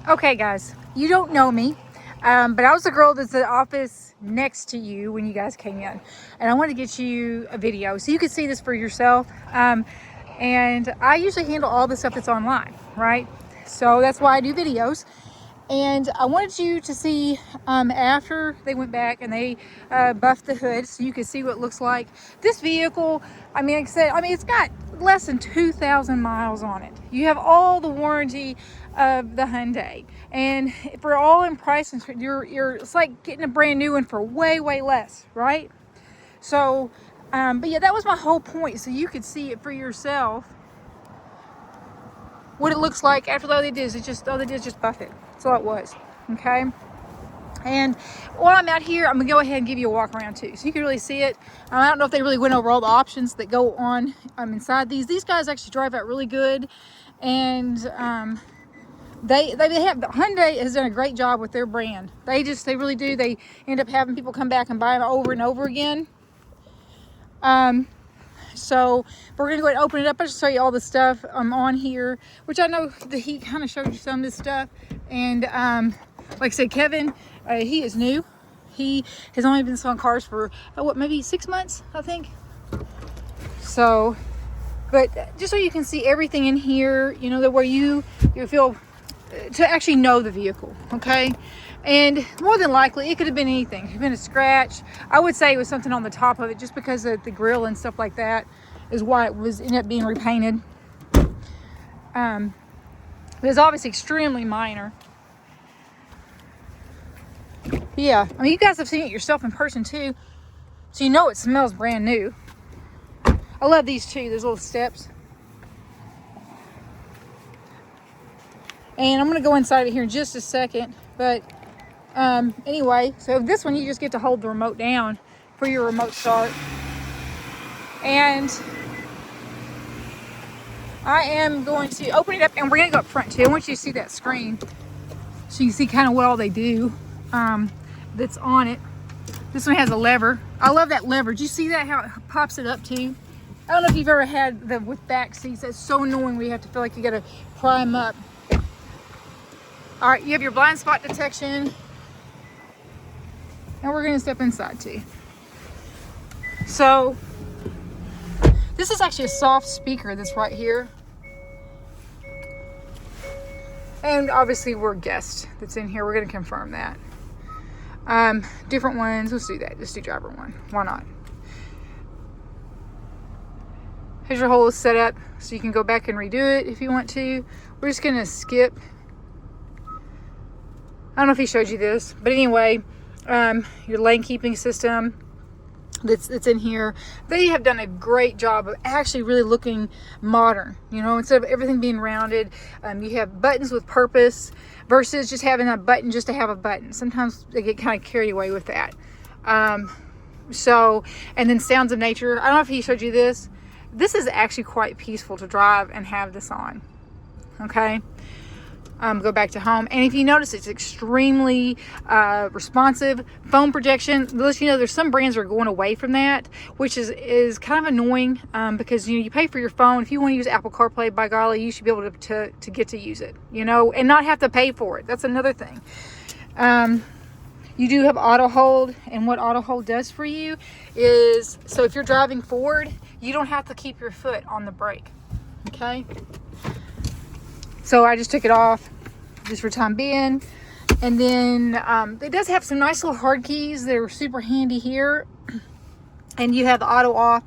Okay, guys, you don't know me, but I was the girl that's at the office next to you when you guys came in, and I wanted to get you a video so you could see this for yourself. And I usually handle all the stuff that's online, right? So that's why I do videos. And I wanted you to see after they went back and they buffed the hood so you could see what it looks like. This vehicle, I mean, like I said, it's got less than 2,000 miles on it. You have all the warranty of the Hyundai. And for all in price, it's like getting a brand new one for way, way less, right? So, but yeah, that was my whole point. So you could see it for yourself. What it looks like after all they did is just buff it. That's all it was. Okay. And while I'm out here, I'm gonna go ahead and give you a walk around too, so you can really see it. I don't know if they really went over all the options that go on inside these. These guys actually drive out really good, and they have, the Hyundai has done a great job with their brand. They really do. They end up having people come back and buy them over and over again. So we're gonna go ahead and open it up. I'll just show you all the stuff on here, which I know that he kind of showed you some of this stuff. And like I said, Kevin, he is new. He has only been selling cars for maybe 6 months, I think. So, but just so you can see everything in here, you know, that where you feel to actually know the vehicle, okay? And more than likely, it could have been anything. It could have been a scratch. I would say it was something on the top of it, just because of the grill and stuff like that is why it ended up being repainted. It was obviously extremely minor. But yeah, I mean, you guys have seen it yourself in person too, so you know it smells brand new. I love these too, those little steps. And I'm gonna go inside it here in just a second, but anyway, so this one you just get to hold the remote down for your remote start. And I am going to open it up, and we're gonna go up front too. I want you to see that screen so you can see kind of what all they do that's on it. This one has a lever. I love that lever. Do you see that, how it pops it up too? I don't know if you've ever had the with back seats. That's so annoying where you have to feel like you gotta pry them up. All right, you have your blind spot detection, and we're gonna step inside too. So this is actually a soft speaker that's right here. And obviously we're guests that's in here. We're gonna confirm that. Different ones, let's do that. Just do driver one, why not? Here's your whole setup, so you can go back and redo it if you want to. We're just gonna skip. I don't know if he showed you this, but anyway, your lane keeping system that's in here. They have done a great job of actually really looking modern, you know, instead of everything being rounded. You have buttons with purpose versus just having a button just to have a button. Sometimes they get kind of carried away with that. So, and then sounds of nature. I don't know if he showed you this. This is actually quite peaceful to drive and have this on. Okay. Go back to home, and if you notice, it's extremely responsive. Phone projection, let you know there's some brands that are going away from that, which is kind of annoying, because you pay for your phone. If you want to use Apple CarPlay, by golly, you should be able to get to use it, and not have to pay for it. That's another thing. You do have auto hold, and what auto hold does for you is, so if you're driving forward, you don't have to keep your foot on the brake. Okay. So I just took it off just for time being. And then it does have some nice little hard keys. They're super handy here. And you have the auto off.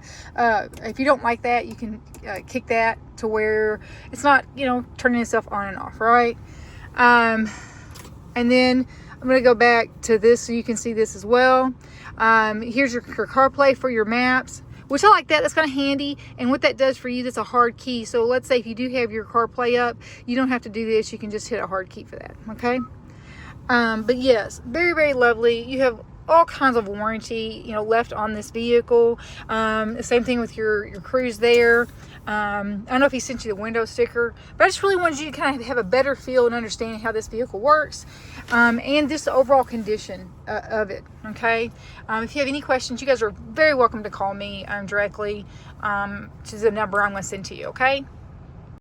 If you don't like that, you can kick that to where it's not, turning itself on and off, right? And then I'm going to go back to this so you can see this as well. Here's your CarPlay for your maps, which I like that. That's kind of handy. And what that does for you, that's a hard key. So let's say if you do have your CarPlay up, you don't have to do this. You can just hit a hard key for that, okay? But yes, very, very lovely. You have all kinds of warranty, left on this vehicle. Same thing with your cruise there. I don't know if he sent you the window sticker, but I just really wanted you to kind of have a better feel and understanding how this vehicle works, and just the overall condition of it, okay? If you have any questions, you guys are very welcome to call me directly to the number I'm going to send to you, okay?